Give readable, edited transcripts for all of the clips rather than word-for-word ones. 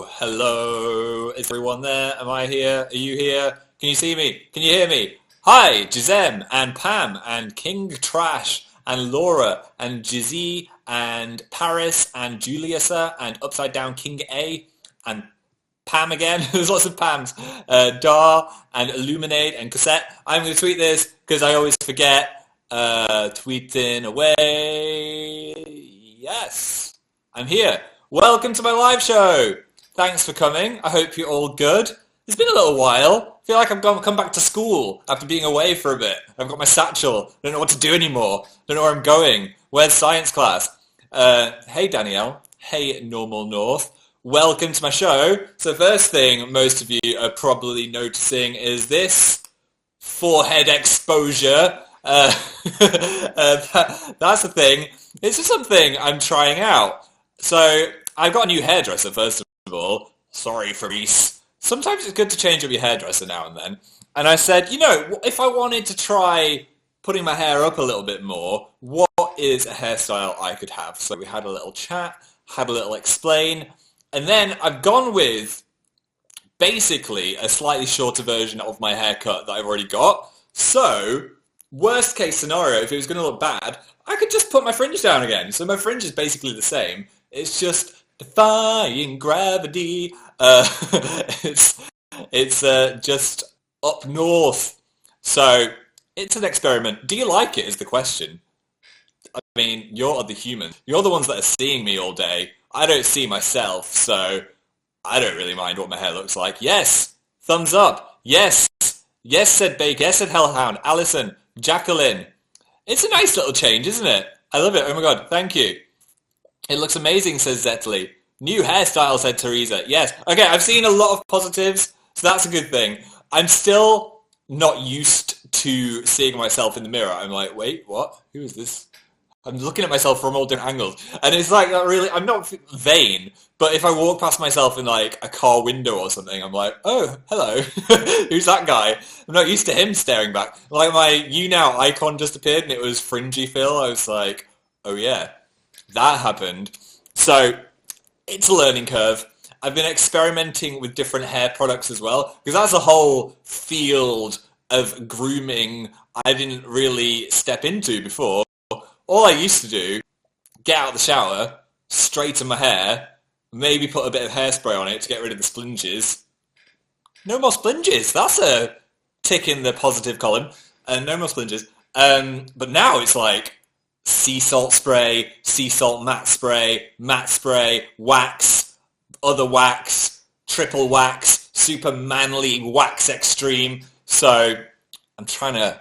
Hello, is everyone there? Am I here? Are you here? Can you see me? Can you hear me? Hi, Gisem and Pam and King Trash and Laura and Jizzy and Paris and Juliusa and Upside Down King A and Pam again. There's lots of Pams. Dar and Illuminate and Cassette. I'm going to tweet this because I always forget. Tweeting away. Yes, I'm here. Welcome to my live show. Thanks for coming. I hope you're all good. It's been a little while. I feel like I've come back to school after being away for a bit. I've got my satchel. I don't know what to do anymore. I don't know where I'm going. Where's science class? Hey, Danielle. Hey, Normal North. Welcome to my show. So first thing most of you are probably noticing is this forehead exposure. That's the thing. It's just something I'm trying out. So I've got a new hairdresser, first of all. Sorry, Fabrice. Sometimes it's good to change up your hairdresser now and then. And I said, you know, if I wanted to try putting my hair up a little bit more, what is a hairstyle I could have? So we had a little chat, had a little explain, and then I've gone with basically a slightly shorter version of my haircut that I've already got. So, worst case scenario, if it was going to look bad, I could just put my fringe down again. So my fringe is basically the same. It's just defying gravity. It's just up north. So it's an experiment. Do you like it is the question. I mean, you're the human. You're the ones that are seeing me all day. I don't see myself, so I don't really mind what my hair looks like. Yes, thumbs up. Yes, yes, said Bake. Yes, said Hellhound. Alison, Jacqueline. It's a nice little change, isn't it? I love it. Oh my god, thank you. It looks amazing, says Zetley. New hairstyle, said Teresa. Yes. Okay, I've seen a lot of positives, so that's a good thing. I'm still not used to seeing myself in the mirror. I'm like, wait, what? Who is this? I'm looking at myself from all different angles. And it's like, not really, I'm not vain, but if I walk past myself in like a car window or something, I'm like, oh, hello. Who's that guy? I'm not used to him staring back. Like my You Now icon just appeared and it was Fringy Phil. I was like, oh yeah, that happened. So it's a learning curve. I've been experimenting with different hair products as well, because that's a whole field of grooming I didn't really step into before. All I used to do, get out of the shower, straighten my hair, maybe put a bit of hairspray on it to get rid of the splinges. No more splinges. That's a tick in the positive column. No more splinges. But now it's like sea salt spray, sea salt matte spray, wax, other wax, triple wax, super manly wax extreme. So I'm trying to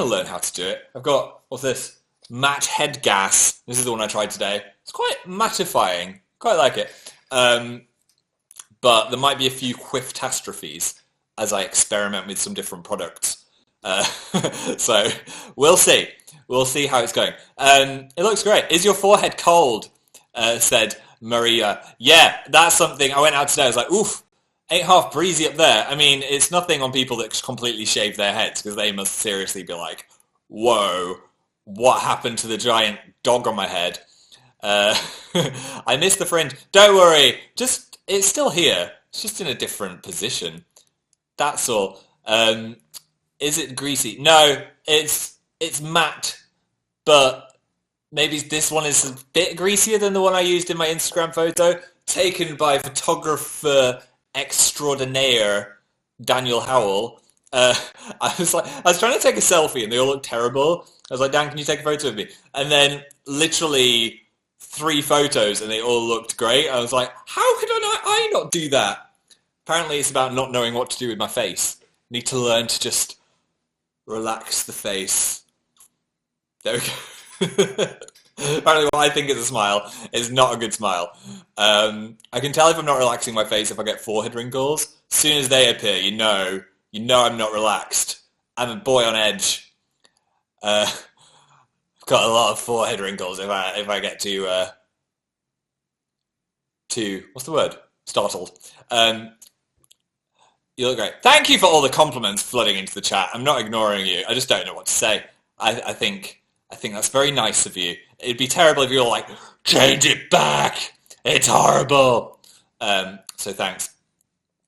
learn how to do it. I've got, what's this? Matte head gas. This is the one I tried today. It's quite mattifying. Quite like it. But there might be a few quiftastrophes as I experiment with some different products. So we'll see. We'll see how it's going. It looks great. Is your forehead cold? Said Maria. Yeah, that's something. I went out today. I was like, oof, ain't half breezy up there. I mean, it's nothing on people that completely shave their heads because they must seriously be like, whoa. What happened to the giant dog on my head? I missed the fringe. Don't worry. It's still here. It's just in a different position. That's all. Is it greasy? No, it's matte, but maybe this one is a bit greasier than the one I used in my Instagram photo, taken by photographer extraordinaire Daniel Howell. I was trying to take a selfie and they all looked terrible. I was like, Dan, can you take a photo of me? And then literally 3 photos and they all looked great. I was like, how could I not do that? Apparently it's about not knowing what to do with my face. Need to learn to just relax the face. There we go. Apparently what I think is a smile is not a good smile. I can tell if I'm not relaxing my face if I get forehead wrinkles. As soon as they appear, you know I'm not relaxed. I'm a boy on edge. I've got a lot of forehead wrinkles if I get too what's the word? Startled. You look great. Thank you for all the compliments flooding into the chat. I'm not ignoring you. I just don't know what to say. I think that's very nice of you. It'd be terrible if you were like, change it back. It's horrible. So thanks.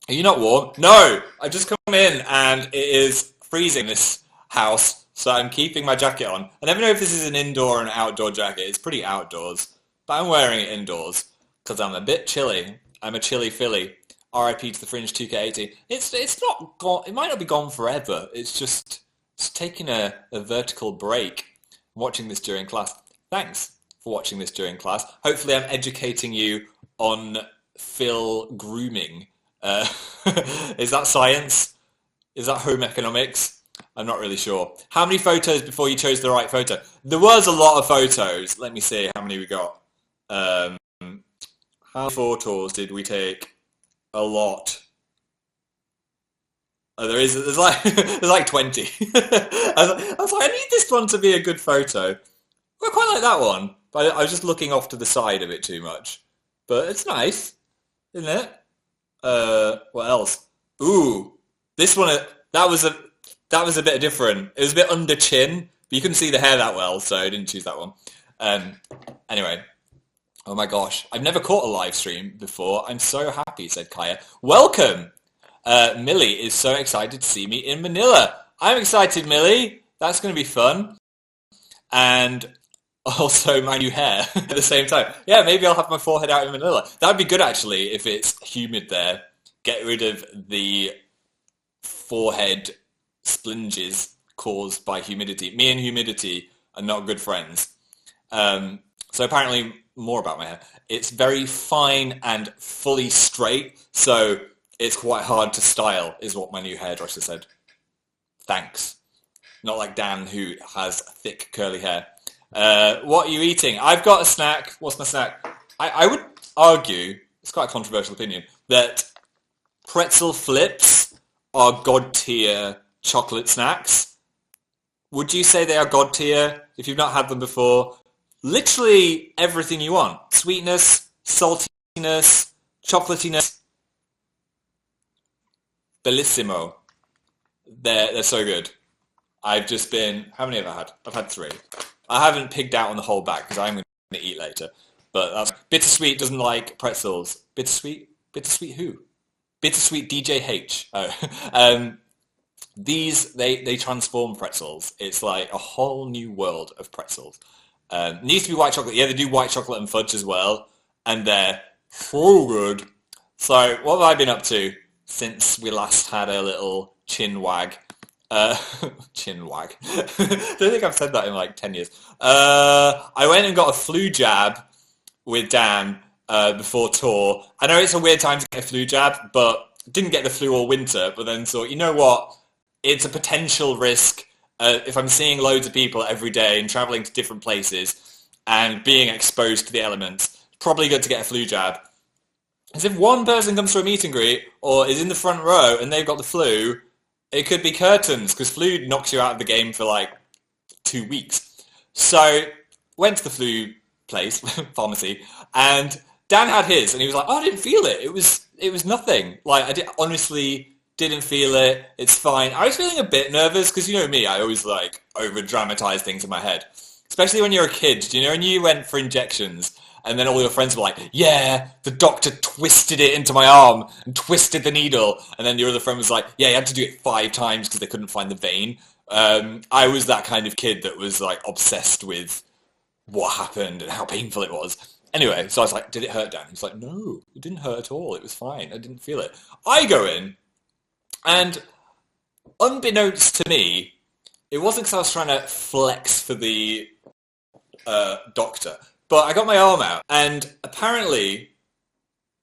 Are you not warm? No! I've just come in and it is freezing in this house, so I'm keeping my jacket on. I never know if this is an indoor or an outdoor jacket. It's pretty outdoors, but I'm wearing it indoors because I'm a bit chilly. I'm a chilly Philly. RIP to the Fringe 2K80. It's not gone. It might not be gone forever. It's taking a vertical break. Watching this during class. Thanks for watching this during class. Hopefully I'm educating you on Phil grooming. Is that science? Is that home economics? I'm not really sure. How many photos before you chose the right photo? There was a lot of photos. Let me see how many we got. How many photos did we take? A lot. Oh, there's like 20. I was like, I need this one to be a good photo. I quite like that one, but I was just looking off to the side a bit too much. But it's nice, isn't it? What else? Ooh, this one. That was a bit different. It was a bit under chin, but you couldn't see the hair that well, so I didn't choose that one. Anyway. Oh my gosh, I've never caught a live stream before. I'm so happy, said Kaya. Welcome! Millie is so excited to see me in Manila. I'm excited, Millie. That's going to be fun. And also my new hair at the same time. Yeah, maybe I'll have my forehead out in Manila. That would be good, actually, if it's humid there. Get rid of the forehead splinges caused by humidity. Me and humidity are not good friends. So apparently, more about my hair. It's very fine and fully straight, so it's quite hard to style, is what my new hairdresser said. Thanks. Not like Dan, who has thick, curly hair. What are you eating? I've got a snack. What's my snack? I would argue, it's quite a controversial opinion, that pretzel flips are god-tier chocolate snacks. Would you say they are god-tier if you've not had them before? Literally everything you want. Sweetness, saltiness, chocolatiness. Bellissimo. They're so good. I've just been... How many have I had? I've had 3. I haven't pigged out on the whole bag because I'm going to eat later. But Bittersweet doesn't like pretzels. Bittersweet? Bittersweet who? Bittersweet DJ H. Oh. These, they transform pretzels. It's like a whole new world of pretzels. Needs to be white chocolate. Yeah, they do white chocolate and fudge as well. And they're so good. So, what have I been up to since we last had a little chin wag? Chin wag. Don't think I've said that in like 10 years. I went and got a flu jab with Dan before tour. I know it's a weird time to get a flu jab, but didn't get the flu all winter. But then thought, you know what? It's a potential risk. If I'm seeing loads of people every day and traveling to different places and being exposed to the elements, probably good to get a flu jab. As if one person comes to a meet and greet or is in the front row and they've got the flu, it could be curtains because flu knocks you out of the game for like 2 weeks. So went to the flu place, pharmacy, and Dan had his and he was like, oh, I didn't feel it. It was nothing. Like honestly didn't feel it. It's fine. I was feeling a bit nervous because you know me, I always like over dramatize things in my head. Especially when you're a kid. Do you know when you went for injections and then all your friends were like, yeah, the doctor twisted it into my arm and twisted the needle. And then your other friend was like, yeah, you had to do it 5 times because they couldn't find the vein. I was that kind of kid that was like obsessed with what happened and how painful it was. Anyway, so I was like, did it hurt, Dan? He's like, no, it didn't hurt at all. It was fine. I didn't feel it. I go in and unbeknownst to me, it wasn't because I was trying to flex for the doctor, but I got my arm out and apparently,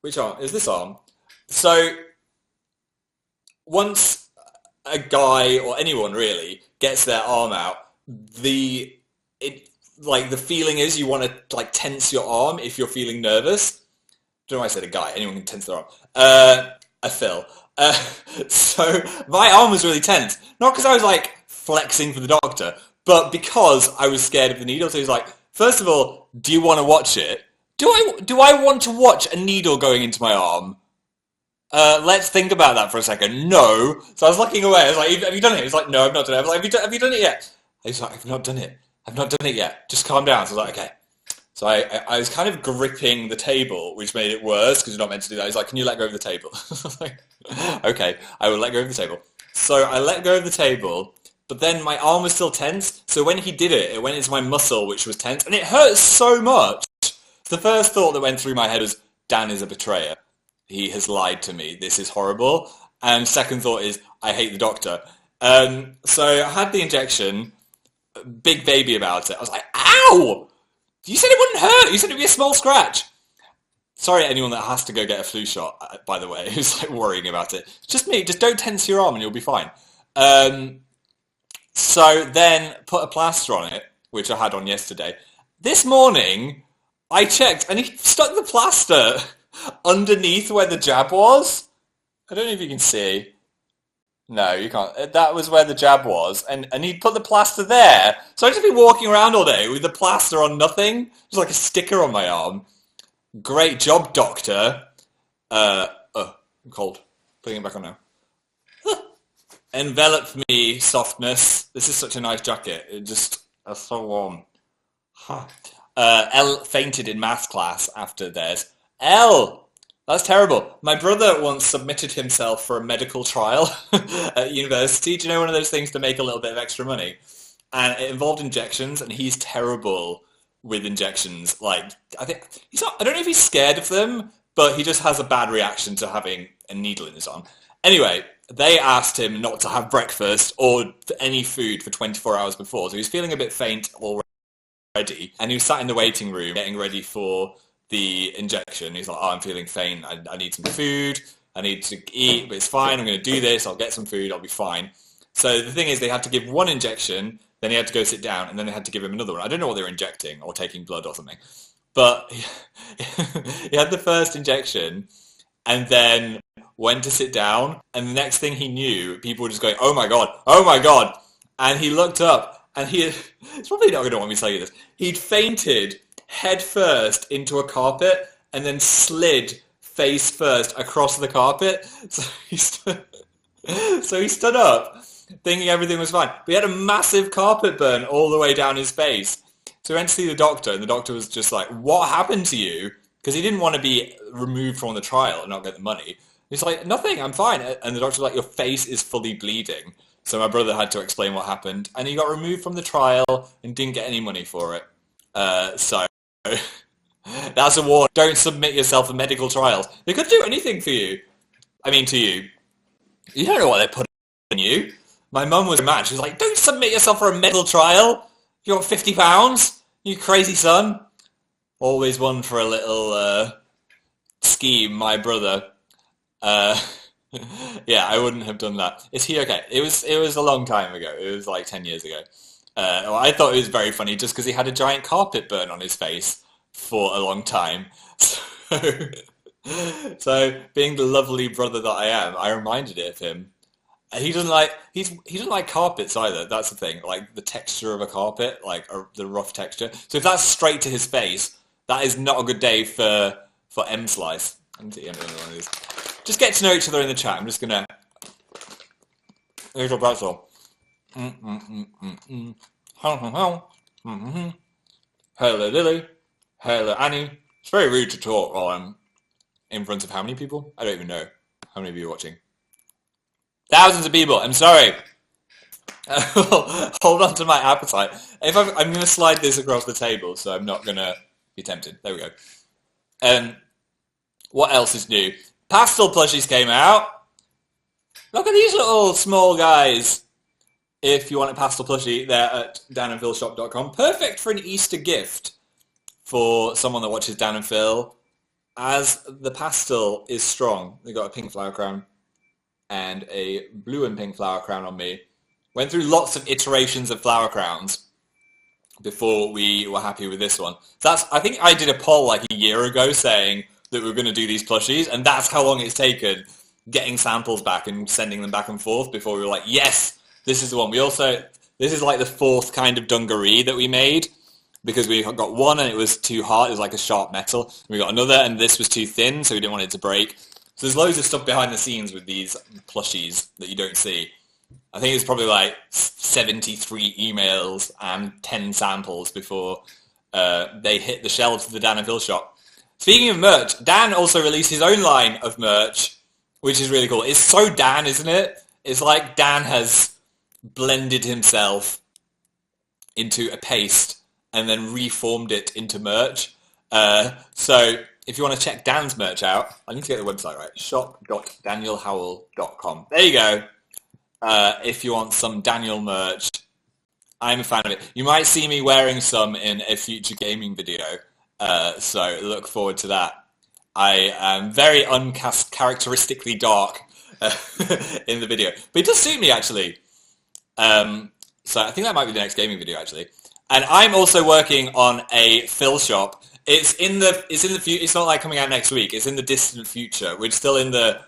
which arm? Is this arm? So once a guy or anyone really gets their arm out, the feeling is you want to like tense your arm if you're feeling nervous. Don't know why I said a guy. Anyone can tense their arm. A Phil. So my arm was really tense. Not because I was like flexing for the doctor, but because I was scared of the needle. So he was like, first of all, do you want to watch it? Do I want to watch a needle going into my arm? Let's think about that for a second. No. So I was looking away. I was like, have you done it? He was like, no, I've not done it. I was like, have you done it yet? He was like, I've not done it. I've not done it yet. Just calm down. So I was like, okay. So I was kind of gripping the table, which made it worse because you're not meant to do that. He's like, can you let go of the table? I was like, okay, I will let go of the table. So I let go of the table, but then my arm was still tense. So when he did it, it went into my muscle, which was tense, and it hurt so much. The first thought that went through my head was, Dan is a betrayer. He has lied to me. This is horrible. And second thought is, I hate the doctor. So I had the injection, big baby about it. I was like, ow! You said it wouldn't hurt. You said it'd be a small scratch. Sorry, anyone that has to go get a flu shot, by the way, who's like worrying about it. It's just me. Just don't tense your arm and you'll be fine. So then put a plaster on it, which I had on yesterday. This morning, I checked and he stuck the plaster underneath where the jab was. I don't know if you can see. No, you can't. That was where the jab was, and he'd put the plaster there. So I'd just be walking around all day with the plaster on nothing, just like a sticker on my arm. Great job, doctor. I'm cold. Putting it back on now. Envelop me, softness. This is such a nice jacket. It just is so warm. Elle fainted in maths class after theirs. Elle! That's terrible. My brother once submitted himself for a medical trial at university. Do you know, one of those things to make a little bit of extra money? And it involved injections, and he's terrible with injections. Like, I don't know if he's scared of them, but he just has a bad reaction to having a needle in his arm. Anyway, they asked him not to have breakfast or any food for 24 hours before, so he was feeling a bit faint already, and he was sat in the waiting room getting ready for the injection. He's like, oh, I'm feeling faint, I need some food, I need to eat, but it's fine, I'm going to do this, I'll get some food, I'll be fine. So the thing is, they had to give one injection, then he had to go sit down, and then they had to give him another one. I don't know what they were injecting, or taking blood or something, but he had the first injection, and then went to sit down, and the next thing he knew, people were just going, oh my god, and he looked up, and it's probably not going to want me to tell you this, he'd fainted head first into a carpet and then slid face first across the carpet. So he stood up thinking everything was fine. But he had a massive carpet burn all the way down his face. So he went to see the doctor, and the doctor was just like, what happened to you? Because he didn't want to be removed from the trial and not get the money. He's like, nothing, I'm fine. And the doctor was like, your face is fully bleeding. So my brother had to explain what happened, and he got removed from the trial and didn't get any money for it. So that's a warning. Don't submit yourself for medical trials. They could do anything for you. I mean, to you. You don't know what they put in you. My mum was mad. She was like, don't submit yourself for a medical trial. You want £50? You crazy son. Always one for a little scheme, my brother. Yeah, I wouldn't have done that. Is he okay? It was a long time ago. It was like 10 years ago. I thought it was very funny just because he had a giant carpet burn on his face for a long time. So being the lovely brother that I am, I reminded it of him. He doesn't like carpets either. That's the thing. Like the texture of a carpet, like the rough texture. So if that's straight to his face, that is not a good day for M Slice. I'm going to eat another one of these. Just get to know each other in the chat. I'm just gonna. Here's a pretzel. Hello, Lily. Hello, Annie. It's very rude to talk while I'm in front of how many people? I don't even know how many of you are watching. Thousands of people. I'm sorry. Hold on to my appetite. I'm going to slide this across the table, so I'm not going to be tempted. There we go. What else is new? Pastel plushies came out. Look at these little small guys. If you want a pastel plushie, they're at danandphilshop.com. Perfect for an Easter gift for someone that watches Dan and Phil, as the pastel is strong. They got a pink flower crown and a blue and pink flower crown on me. Went through lots of iterations of flower crowns before we were happy with this one. So I think I did a poll like a year ago saying that we were going to do these plushies, and that's how long it's taken getting samples back and sending them back and forth before we were like, yes, this is the one. This is like the fourth kind of dungaree that we made, because we got one and it was too hard, it was like a sharp metal. We got another and this was too thin, so we didn't want it to break. So there's loads of stuff behind the scenes with these plushies that you don't see. I think it's probably like 73 emails and 10 samples before they hit the shelves of the Dan and Phil shop. Speaking of merch, Dan also released his own line of merch, which is really cool. It's so Dan, isn't it? It's like Dan has blended himself into a paste and then reformed it into merch. So if you want to check Dan's merch out, I need to get the website right. shop.danielhowell.com. There you go. If you want some Daniel merch, I'm a fan of it. You might see me wearing some in a future gaming video, so look forward to that. I am very uncharacteristically dark in the video, but it does suit me actually. So I think that might be the next gaming video actually. And I'm also working on a Phil shop. It's in the future. It's not like coming out next week. It's in the distant future. We're still in the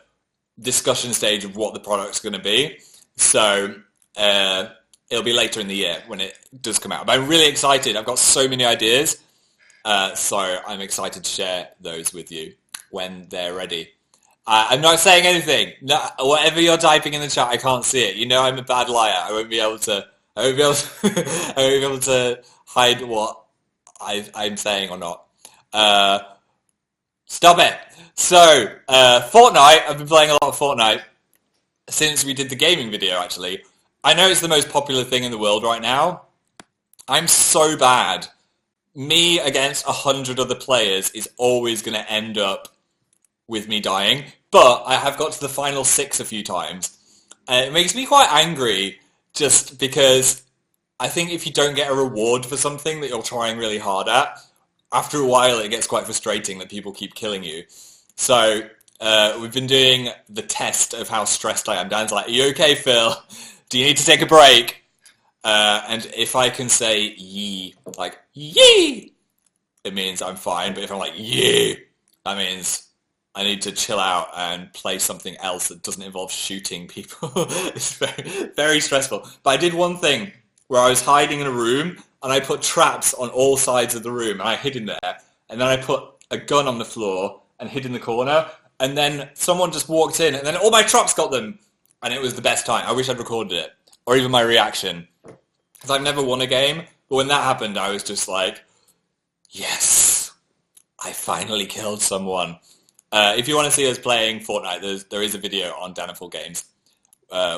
discussion stage of what the product's going to be. So it'll be later in the year when it does come out. But I'm really excited. I've got so many ideas. So I'm excited to share those with you when they're ready. I'm not saying anything. No, whatever you're typing in the chat, I can't see it. You know I'm a bad liar. I won't be able to. I won't be able to hide what I'm saying or not. Stop it. So Fortnite. I've been playing a lot of Fortnite since we did the gaming video. Actually, I know it's the most popular thing in the world right now. I'm so bad. Me against 100 other players is always going to end up with me dying, but I have got to the final 6 a few times. And it makes me quite angry just because I think if you don't get a reward for something that you're trying really hard at, after a while it gets quite frustrating that people keep killing you. So we've been doing the test of how stressed I am. Dan's like, are you okay, Phil? Do you need to take a break? And if I can say yee, like yee, it means I'm fine. But if I'm like yee, that means I need to chill out and play something else that doesn't involve shooting people. It's very, very stressful. But I did one thing where I was hiding in a room and I put traps on all sides of the room and I hid in there. And then I put a gun on the floor and hid in the corner. And then someone just walked in and then all my traps got them. And it was the best time. I wish I'd recorded it. Or even my reaction. Because I've never won a game. But when that happened, I was just like, yes, I finally killed someone. If you want to see us playing Fortnite, there is a video on Dan and Phil Games.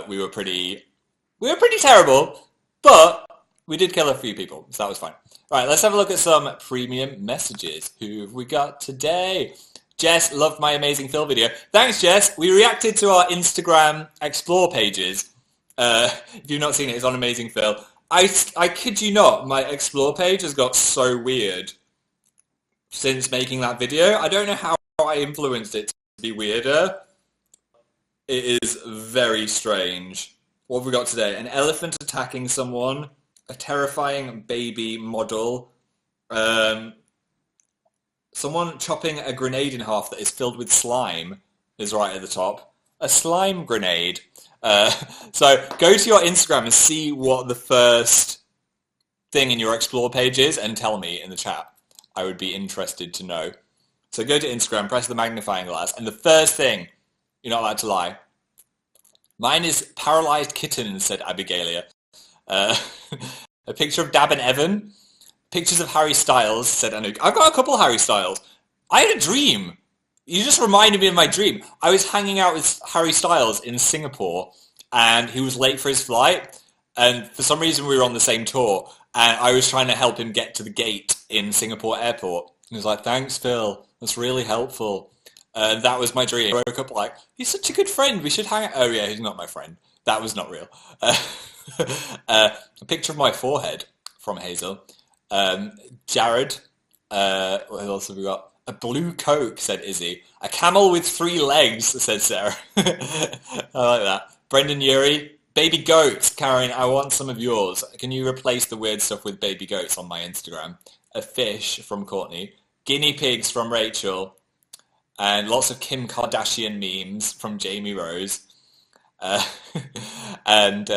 We were pretty terrible, but we did kill a few people, so that was fine. All right, let's have a look at some premium messages. Who have we got today? Jess loved my Amazing Phil video. Thanks, Jess. We reacted to our Instagram Explore pages. If you've not seen it, it's on Amazing Phil. I kid you not, my Explore page has got so weird since making that video. I don't know how I influenced it to be weirder. It is very strange. What have we got today? An elephant attacking someone, a terrifying baby model, someone chopping a grenade in half that is filled with slime is right at the top. A slime grenade. So go to your Instagram and see what the first thing in your Explore page is and tell me in the chat. I would be interested to know. So go to Instagram, press the magnifying glass, and the first thing, you're not allowed to lie. Mine is paralyzed kittens, said Abigalia. A picture of Dab and Evan. Pictures of Harry Styles, said Anouk. I've got a couple of Harry Styles. I had a dream. You just reminded me of my dream. I was hanging out with Harry Styles in Singapore, and he was late for his flight, and for some reason we were on the same tour, and I was trying to help him get to the gate in Singapore airport. And he was like, thanks, Phil. That's really helpful. That was my dream. I woke up like, he's such a good friend. We should hang out. Oh, yeah, he's not my friend. That was not real. A picture of my forehead from Hazel. Jared. What else have we got? A blue Coke, said Izzy. A camel with 3 legs, said Sarah. I like that. Brendan Yuri. Baby goats. Karen, I want some of yours. Can you replace the weird stuff with baby goats on my Instagram? A fish from Courtney. Guinea pigs from Rachel. And lots of Kim Kardashian memes from Jamie Rose. And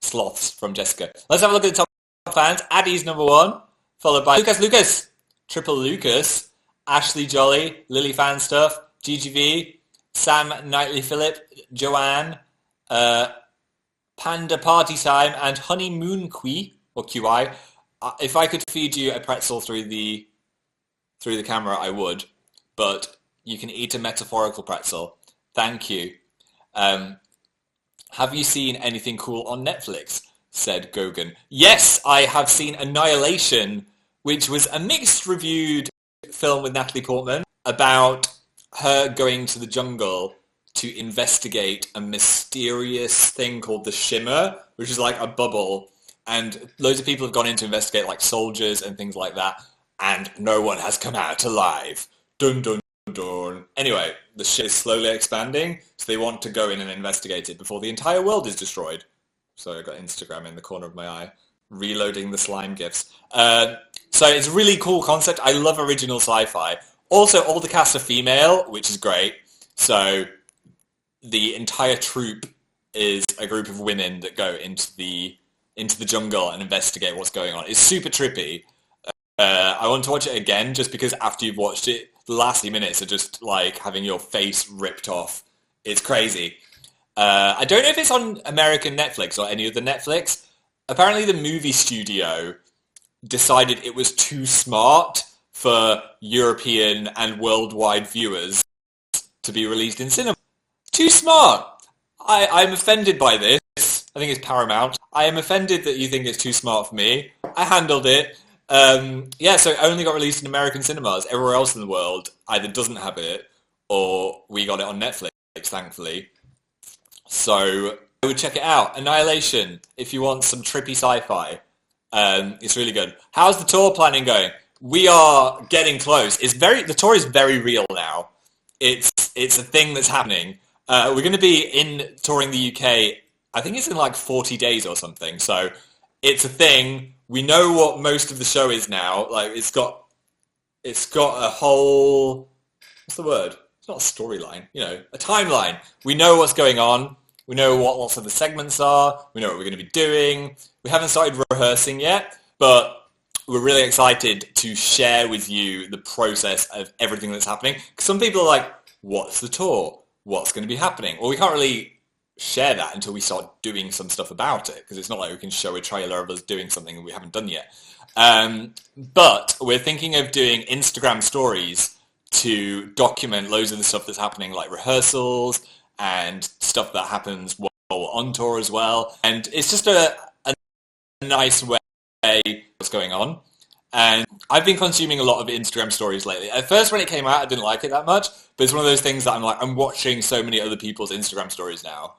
sloths from Jessica. Let's have a look at the top fans. Addie's number 1, followed by Lucas, Triple Lucas, Ashley Jolly, Lily Fan Stuff, GGV, Sam Knightley Phillip, Joanne, Panda Party Time, and Honeymoon Qui, or QI, If I could feed you a pretzel through the camera, I would, but you can eat a metaphorical pretzel. Thank you. Um, have you seen anything cool on Netflix? Said Gogan. Yes, I have seen Annihilation, which was a mixed reviewed film with Natalie Portman about her going to the jungle to investigate a mysterious thing called the Shimmer, which is like a bubble, and loads of people have gone in to investigate, like soldiers and things like that, and no one has come out alive. Dun dun dun. Anyway, the shit is slowly expanding, so they want to go in and investigate it before the entire world is destroyed. So I got Instagram in the corner of my eye, reloading the slime gifs. So it's a really cool concept. I love original sci-fi. Also, all the cast are female, which is great. So the entire troupe is a group of women that go into the jungle and investigate what's going on. It's super trippy. I want to watch it again just because after you've watched it, the last few minutes are just like having your face ripped off. It's crazy. I don't know if it's on American Netflix or any other Netflix. Apparently the movie studio decided it was too smart for European and worldwide viewers to be released in cinema. Too smart! I'm offended by this. I think it's Paramount. I am offended that you think it's too smart for me. I handled it. Yeah, so it only got released in American cinemas. Everywhere else in the world either doesn't have it or we got it on Netflix, thankfully. So I would check it out. Annihilation, if you want some trippy sci-fi. It's really good. How's the tour planning going? We are getting close. The tour is very real now. It's a thing that's happening. We're going to be touring the UK. I think it's in like 40 days or something. So it's a thing. We know what most of the show is now. Like it's got a whole, what's the word? It's not a storyline, a timeline. We know what's going on. We know what lots of the segments are. We know what we're going to be doing. We haven't started rehearsing yet, but we're really excited to share with you the process of everything that's happening. Because some people are like, what's the tour? What's going to be happening? Well, we can't really share that until we start doing some stuff about it, because it's not like we can show a trailer of us doing something we haven't done yet. But we're thinking of doing Instagram stories to document loads of the stuff that's happening, like rehearsals and stuff that happens while we're on tour as well. And it's just a nice way what's going on. And I've been consuming a lot of Instagram stories lately. At first, when it came out, I didn't like it that much, but it's one of those things that I'm watching so many other people's Instagram stories now.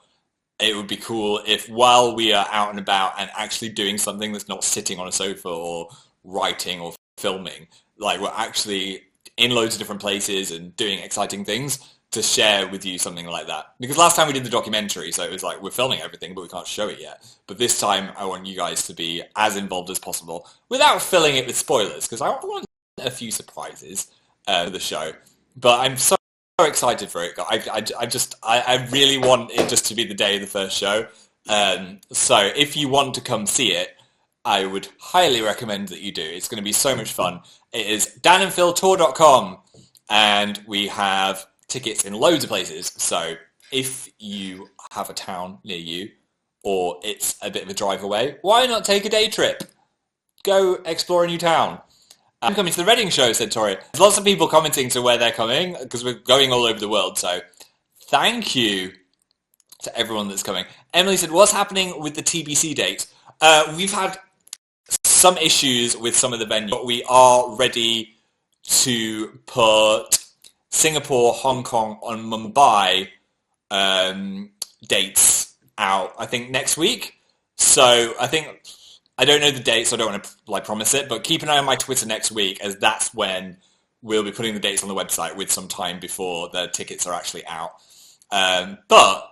It would be cool if while we are out and about and actually doing something that's not sitting on a sofa or writing or filming, like we're actually in loads of different places and doing exciting things, to share with you something like that. Because last time we did the documentary, so it was like we're filming everything, but we can't show it yet. But this time I want you guys to be as involved as possible without filling it with spoilers, because I want a few surprises for the show. But I'm so excited for it. I really want it just to be the day of the first show. So if you want to come see it, I would highly recommend that you do. It's going to be so much fun. It is danandphiltour.com, and we have tickets in loads of places. So if you have a town near you, or it's a bit of a drive away, why not take a day trip? Go explore a new town. I'm coming to the Reading show, said Tori. There's lots of people commenting to where they're coming, because we're going all over the world. So thank you to everyone that's coming. Emily said, what's happening with the TBC dates? We've had some issues with some of the venues, but we are ready to put Singapore, Hong Kong, and Mumbai dates out, I think, next week. So I don't know the date, so I don't want to promise it, but keep an eye on my Twitter next week, as that's when we'll be putting the dates on the website with some time before the tickets are actually out. But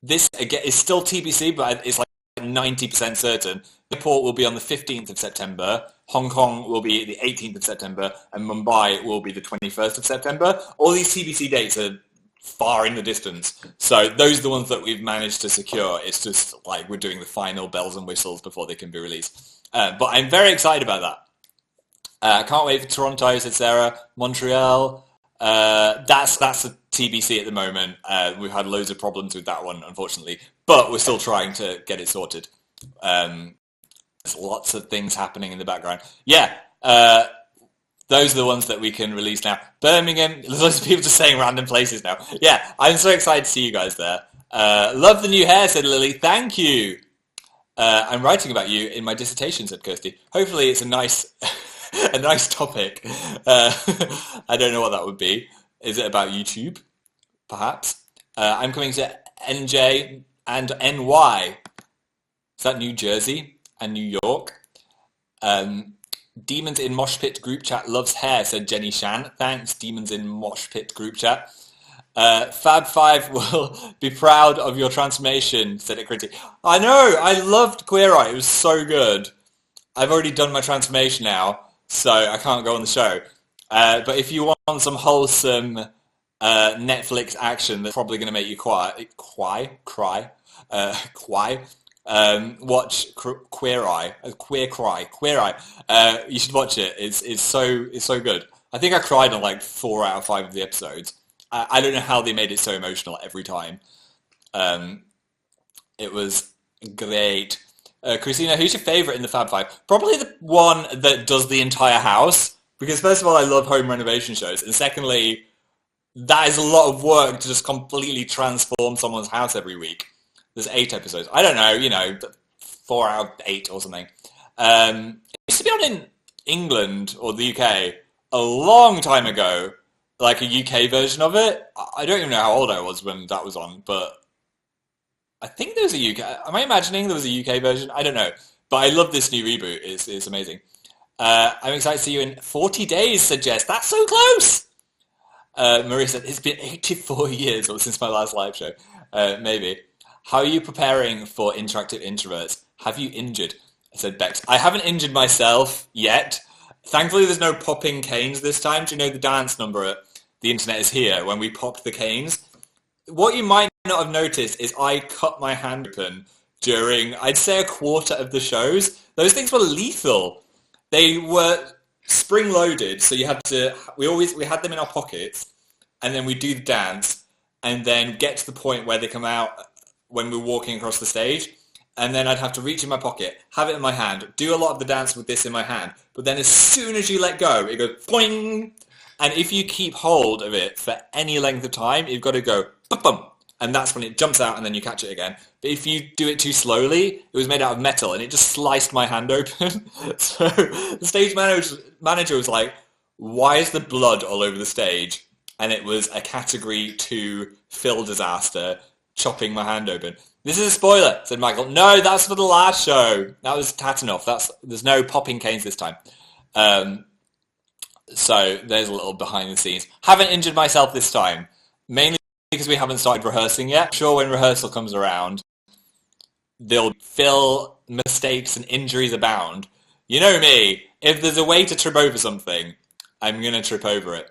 this, again, is still TBC, but it's like 90% certain. Singapore will be on the 15th of September, Hong Kong will be the 18th of September, and Mumbai will be the 21st of September. All these TBC dates are far in the distance, so those are the ones that we've managed to secure. It's just like we're doing the final bells and whistles before they can be released. But I'm very excited about that. Can't wait for Toronto, said Sarah. Montreal, that's a TBC at the moment. We've had loads of problems with that one, unfortunately, but we're still trying to get it sorted. There's lots of things happening in the background. Yeah, those are the ones that we can release now. Birmingham, there's lots of people just saying random places now. Yeah, I'm so excited to see you guys there. Love the new hair, said Lily. Thank you. I'm writing about you in my dissertation, said Kirsty. Hopefully it's a nice, a nice topic. I don't know what that would be. Is it about YouTube? Perhaps. I'm coming to NJ and NY. Is that New Jersey and New York? Demons in Mosh Pit group chat loves hair, said Jenny Shan. Thanks, Demons in Mosh Pit group chat. Fab5 will be proud of your transformation, said it critically. I know, I loved Queer Eye, it was so good. I've already done my transformation now, so I can't go on the show. But if you want some wholesome Netflix action that's probably going to make you cry, watch Queer Eye. You should watch it. It's so good. I think I cried on like 4 out of 5 of the episodes. I don't know how they made it so emotional every time. It was great. Christina, who's your favourite in the Fab Five? Probably the one that does the entire house. Because first of all, I love home renovation shows. And secondly, that is a lot of work to just completely transform someone's house every week. There's 8 episodes. I don't know, 4 out of 8 or something. It used to be on in England or the UK a long time ago, like a UK version of it. I don't even know how old I was when that was on, but I think there was a UK. Am I imagining there was a UK version? I don't know. But I love this new reboot. It's amazing. I'm excited to see you in 40 days, said Jess. That's so close! Maria said, it's been 84 years since my last live show. Maybe. How are you preparing for interactive introverts? Have you injured? Said Bex. I haven't injured myself yet. Thankfully, there's no popping canes this time. Do you know the dance number at The Internet Is Here when we popped the canes? What you might not have noticed is I cut my hand open during, I'd say, a quarter of the shows. Those things were lethal. They were spring-loaded, so you had to. We had them in our pockets, and then we do the dance, and then get to the point where they come out when we're walking across the stage, and then I'd have to reach in my pocket, have it in my hand, do a lot of the dance with this in my hand, but then as soon as you let go, it goes boing, and if you keep hold of it for any length of time, you've got to go bum, and that's when it jumps out and then you catch it again. But if you do it too slowly, it was made out of metal and it just sliced my hand open. So the stage manager was like, why is the blood all over the stage? And it was a category 2 Phil disaster, chopping my hand open. This is a spoiler, said Michael. No, that's for the last show. That was Tatanoff. There's no popping canes this time. So there's a little behind the scenes. Haven't injured myself this time. Mainly because we haven't started rehearsing yet. I'm sure when rehearsal comes around, they'll fill mistakes and injuries abound. You know me. If there's a way to trip over something, I'm going to trip over it.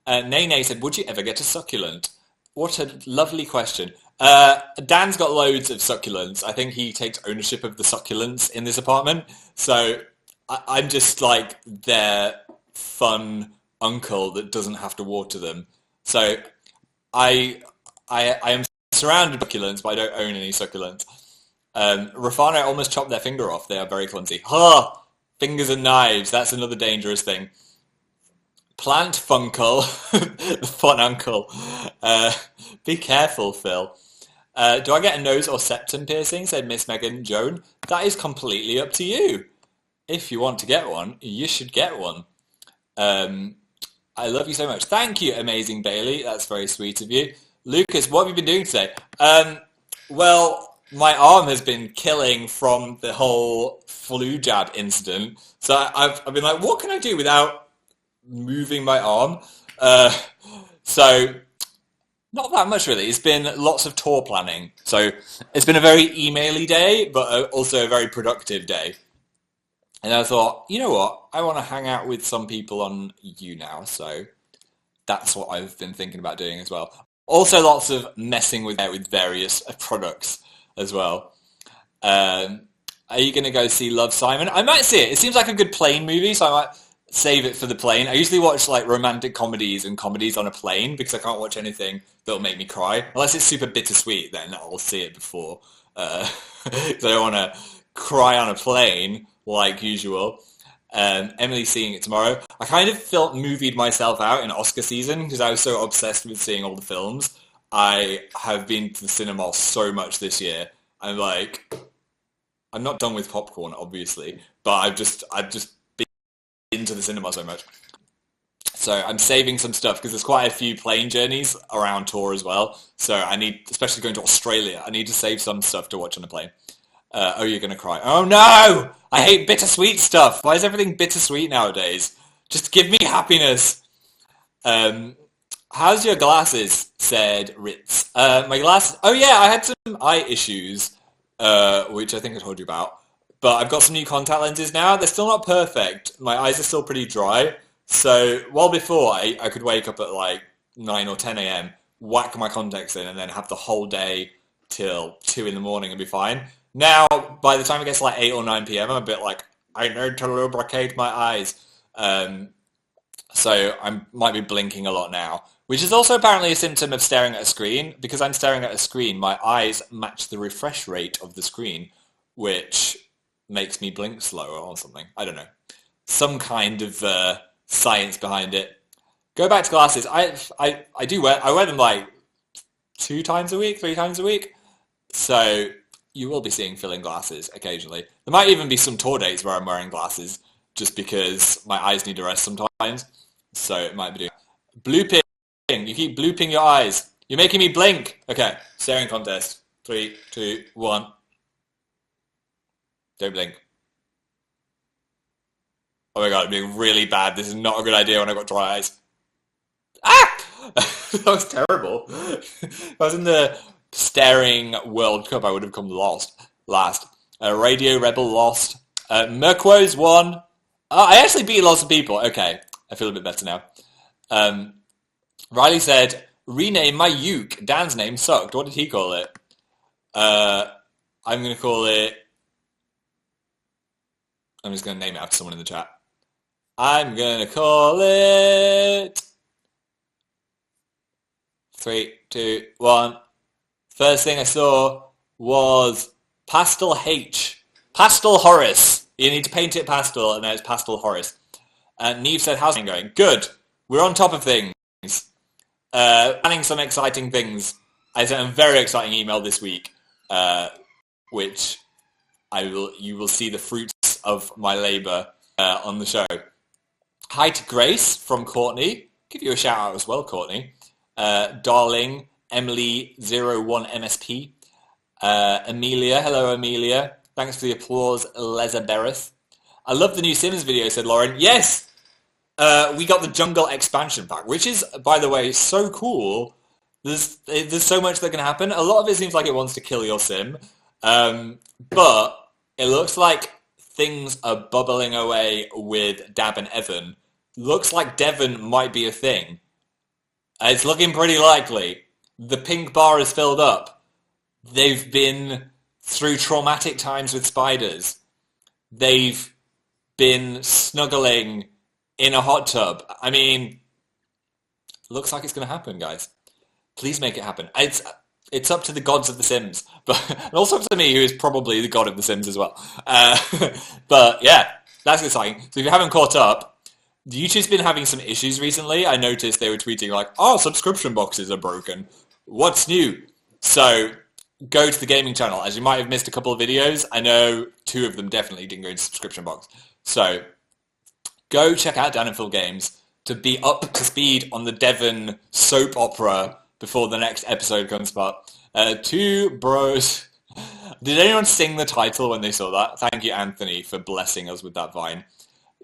Nene said, would you ever get a succulent? What a lovely question. Dan's got loads of succulents. I think he takes ownership of the succulents in this apartment. So I'm just like their fun uncle that doesn't have to water them. So I am surrounded by succulents, but I don't own any succulents. Rafano almost chopped their finger off. They are very clumsy. Fingers and knives. That's another dangerous thing. Plant Funkle, the fun uncle. Be careful, Phil. Do I get a nose or septum piercing, said Miss Megan Joan. That is completely up to you. If you want to get one, you should get one. I love you so much. Thank you, Amazing Bailey. That's very sweet of you. Lucas, what have you been doing today? Well, my arm has been killing from the whole flu jab incident. So I've been like, what can I do without moving my arm? So not that much really. It's been lots of tour planning. So it's been a very emaily day, but also a very productive day. And I thought, you know what? I want to hang out with some people on You Now. So that's what I've been thinking about doing as well. Also lots of messing with various products as well. Are you going to go see Love, Simon? I might see it. It seems like a good plane movie, so I might save it for the plane. I usually watch like romantic comedies and comedies on a plane because I can't watch anything that'll make me cry. Unless it's super bittersweet, then I'll see it before. Because I don't want to cry on a plane like usual. Emily's seeing it tomorrow. I kind of felt movied myself out in Oscar season because I was so obsessed with seeing all the films. I have been to the cinema so much this year. I'm like, I'm not done with popcorn, obviously, but I've just been to the cinema so much. So I'm saving some stuff because there's quite a few plane journeys around tour as well. So I need, especially going to Australia, I need to save some stuff to watch on a plane. Oh, you're gonna cry. Oh no! I hate bittersweet stuff. Why is everything bittersweet nowadays? Just give me happiness. Um, how's your glasses? Said Ritz. My glasses. Oh yeah, I had some eye issues, which I think I told you about. But I've got some new contact lenses now. They're still not perfect. My eyes are still pretty dry. So while before I could wake up at like 9 or 10 a.m., whack my contacts in, and then have the whole day till 2 in the morning and be fine. Now, by the time it gets like 8 or 9 p.m., I'm a bit like, I need to lubricate my eyes. Um, so I might be blinking a lot now, which is also apparently a symptom of staring at a screen. Because I'm staring at a screen, my eyes match the refresh rate of the screen, which makes me blink slower or something. I don't know. Some kind of science behind it. Go back to glasses. I do I wear them like 2 times a week, 3 times a week. So you will be seeing Phil in glasses occasionally. There might even be some tour days where I'm wearing glasses just because my eyes need a rest sometimes. So it might be doing blooping. You keep blooping your eyes. You're making me blink. Okay, staring contest. 3, 2, 1. Don't blink. Oh my god, I'm being really bad. This is not a good idea when I've got dry eyes. Ah! That was terrible. If I was in the staring World Cup, I would have come last. Radio Rebel lost. Merquo's won. I actually beat lots of people. Okay, I feel a bit better now. Riley said, rename my uke. Dan's name sucked. What did he call it? I'm going to call it... I'm just going to name it after someone in the chat. I'm going to call it... 3, 2, 1. First thing I saw was Pastel H. Pastel Horace. You need to paint it pastel, and now it's Pastel Horace. And Neve said, how's it going? Good. We're on top of things. Planning some exciting things. I sent a very exciting email this week, which you will see the fruits of my labour on the show. Hi to Grace from Courtney. Give you a shout out as well, Courtney. Darling, Emily01MSP. Amelia, hello Amelia. Thanks for the applause, Lezabereth. I love the new Sims video, said Lauren. Yes! We got the Jungle expansion pack, which is, by the way, so cool. There's so much that can happen. A lot of it seems like it wants to kill your sim. But it looks like things are bubbling away with Dab and Evan. Looks like Devon might be a thing. It's looking pretty likely. The pink bar is filled up. They've been through traumatic times with spiders. They've been snuggling in a hot tub. I mean, looks like it's going to happen, guys. Please make it happen. It's up to the gods of The Sims, but and also up to me, who is probably the god of The Sims as well. But yeah, that's exciting. So if you haven't caught up, YouTube's been having some issues recently. I noticed they were tweeting like, "Oh, subscription boxes are broken. What's new?" So go to the gaming channel, as you might have missed a couple of videos. I know 2 of them definitely didn't go into subscription box. So go check out Dan and Phil Games to be up to speed on the Devon soap opera before the next episode comes out. 2 bros. Did anyone sing the title when they saw that? Thank you, Anthony, for blessing us with that vine.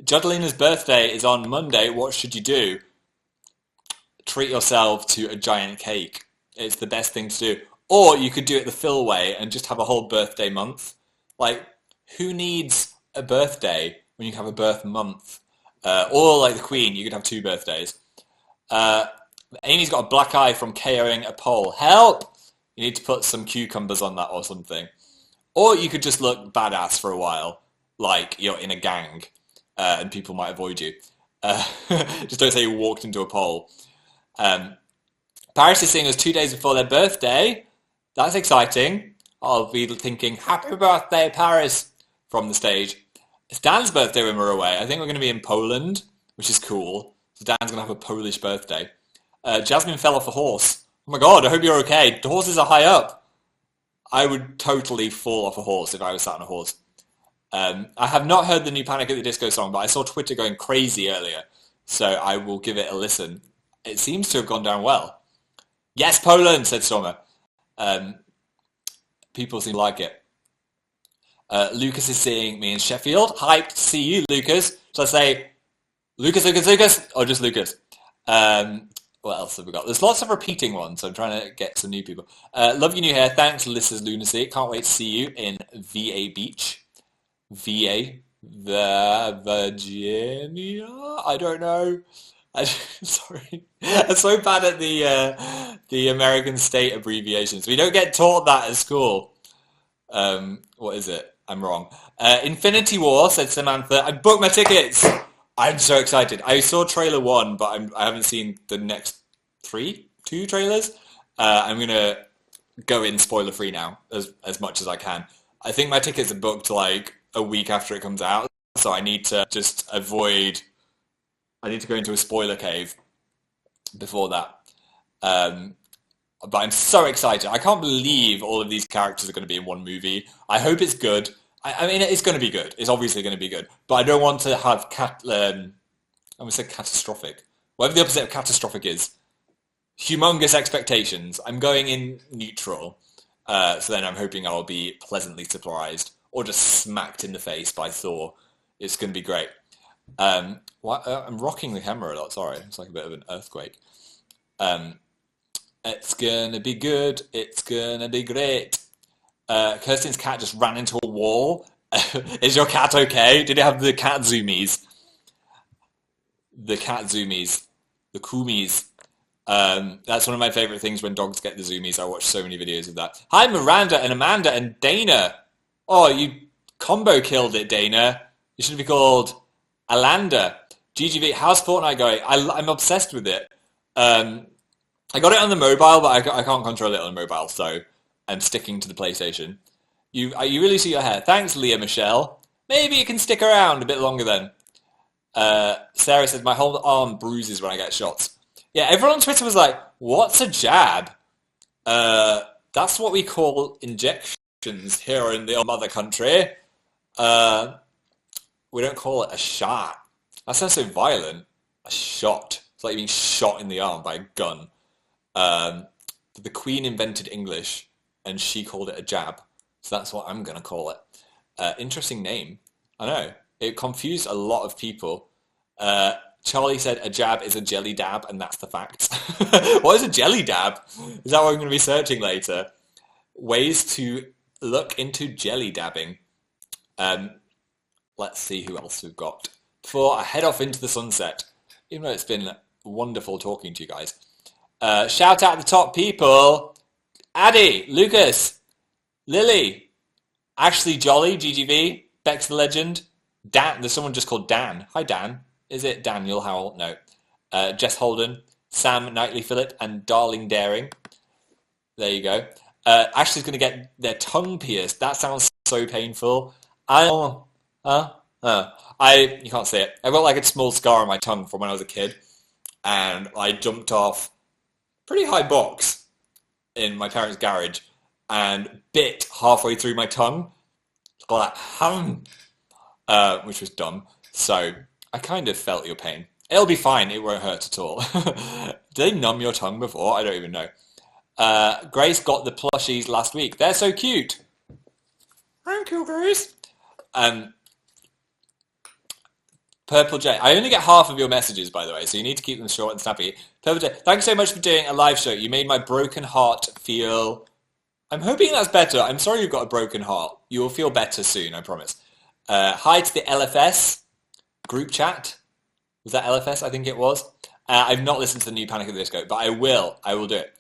Judalina's birthday is on Monday. What should you do? Treat yourself to a giant cake. It's the best thing to do. Or you could do it the Phil way and just have a whole birthday month. Like, who needs a birthday when you can have a birth month? Or like the Queen, you could have 2 birthdays. Amy's got a black eye from KOing a pole. Help! You need to put some cucumbers on that or something. Or you could just look badass for a while, like you're in a gang, and people might avoid you. Just don't say you walked into a pole. Paris is seeing us 2 days before their birthday. That's exciting. I'll be thinking, happy birthday, Paris, from the stage. It's Dan's birthday when we're away. I think we're going to be in Poland, which is cool. So Dan's going to have a Polish birthday. Jasmine fell off a horse. Oh my god, I hope you're okay. The horses are high up. I would totally fall off a horse if I was sat on a horse. I have not heard the new Panic at the Disco song, but I saw Twitter going crazy earlier, so I will give it a listen. It seems to have gone down well. Yes, Poland, said Stormer. People seem to like it. Lucas is seeing me in Sheffield. Hyped to see you, Lucas. Shall I say Lucas, or just Lucas? What else have we got? There's lots of repeating ones, so I'm trying to get some new people. Love your new hair. Thanks, Lissa's Lunacy. Can't wait to see you in VA Beach. VA, the Virginia. I don't know. Sorry, I'm so bad at the American state abbreviations. We don't get taught that at school. What is it? I'm wrong. Infinity War, said Samantha. I booked my tickets. I'm so excited. I saw trailer 1, but I haven't seen the next 2 trailers. I'm gonna go in spoiler free now as much as I can. I think my tickets are booked like a week after it comes out, so I need to just avoid. I need to go into a spoiler cave before that. But I'm so excited. I can't believe all of these characters are going to be in one movie. I hope it's good. I mean, it's going to be good. It's obviously going to be good. But I don't want to have I'm going to say catastrophic. Whatever the opposite of catastrophic is. Humongous expectations. I'm going in neutral. So then I'm hoping I'll be pleasantly surprised. Or just smacked in the face by Thor. It's going to be great. I'm rocking the camera a lot. Sorry. It's like a bit of an earthquake. It's gonna be good. It's gonna be great. Kirsten's cat just ran into a wall. Is your cat okay? Did it have the cat zoomies? The cat zoomies. The kumis. That's one of my favorite things when dogs get the zoomies. I watch so many videos of that. Hi, Miranda and Amanda and Dana. Oh, you combo killed it, Dana. You should be called Alanda. GGV, how's Fortnite going? I'm obsessed with it. I got it on the mobile, but I can't control it on the mobile, so I'm sticking to the PlayStation. You really see your hair. Thanks, Leah Michelle. Maybe you can stick around a bit longer then. Sarah says, my whole arm bruises when I get shots. Yeah, everyone on Twitter was like, what's a jab? That's what we call injections here in the mother country. We don't call it a shot. That sounds so violent. A shot. It's like being shot in the arm by a gun. The Queen invented English, and she called it a jab. So that's what I'm going to call it. Interesting name. I know. It confused a lot of people. Charlie said a jab is a jelly dab, and that's the fact. What is a jelly dab? Is that what I'm going to be searching later? Ways to look into jelly dabbing. Let's see who else we've got. Before I head off into the sunset, even though it's been wonderful talking to you guys. Shout out the top people. Addy, Lucas, Lily, Ashley Jolly, GGV, Bex the Legend, Dan. There's someone just called Dan. Hi, Dan. Is it Daniel Howell? No. Jess Holden, Sam Knightley Phillip, and Darling Daring. There you go. Ashley's going to get their tongue pierced. That sounds so painful. You can't see it. I've got like a small scar on my tongue from when I was a kid, and I jumped off pretty high box in my parents' garage and bit halfway through my tongue. Like, which was dumb. So I kind of felt your pain. It'll be fine. It won't hurt at all. Did they numb your tongue before? I don't even know. Grace got the plushies last week. They're so cute. Thank you, Grace. Purple J. I only get half of your messages, by the way, so you need to keep them short and snappy. Purple J. Thanks so much for doing a live show. You made my broken heart feel... I'm hoping that's better. I'm sorry you've got a broken heart. You will feel better soon, I promise. Hi to the LFS group chat. Was that LFS? I think it was. I've not listened to the new Panic at the Disco, but I will. I will do it.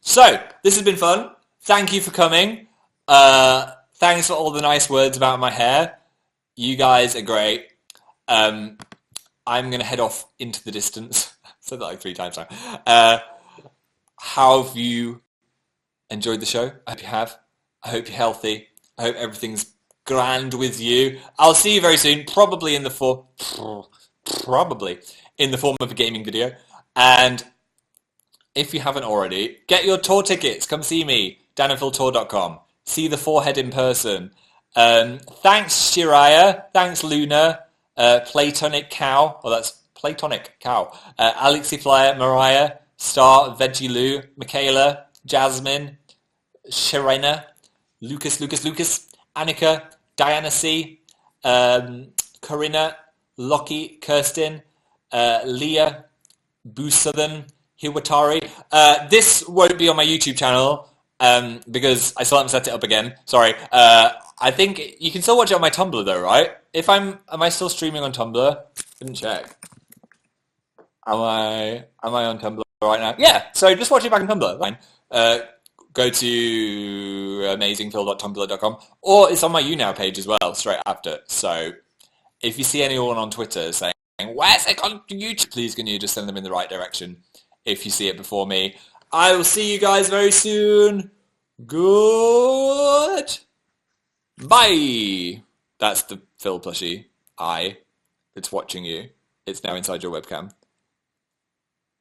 So, this has been fun. Thank you for coming. Thanks for all the nice words about my hair. You guys are great. I'm going to head off into the distance. I said that like 3 times now. How have you enjoyed the show? I hope you have. I hope you're healthy. I hope everything's grand with you. I'll see you very soon, probably in the form of a gaming video. And if you haven't already, get your tour tickets. Come see me, danandphiltour.com. See the forehead in person. Thanks, Shiraya. Thanks, Luna. Platonic Cow. Well, that's Platonic Cow. Alexi Flyer, Mariah, Star, Veggie Lou, Michaela, Jasmine, Sharena, Lucas, Annika, Diana C, Corinna, Lockie, Kirsten, Leah, Boo Southern, Hiwatari. This won't be on my YouTube channel because I still haven't set it up again. Sorry. I think you can still watch it on my Tumblr though, right? Am I still streaming on Tumblr? Didn't check. Am I on Tumblr right now? Yeah. So just watch it back on Tumblr. Fine. Go to amazingphil.tumblr.com, or it's on my YouNow page as well, straight after. So if you see anyone on Twitter saying, where's it on YouTube? Please can you just send them in the right direction if you see it before me. I will see you guys very soon. Good. Bye. That's the Phil plushie. It's watching you. It's now inside your webcam.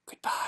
Goodbye.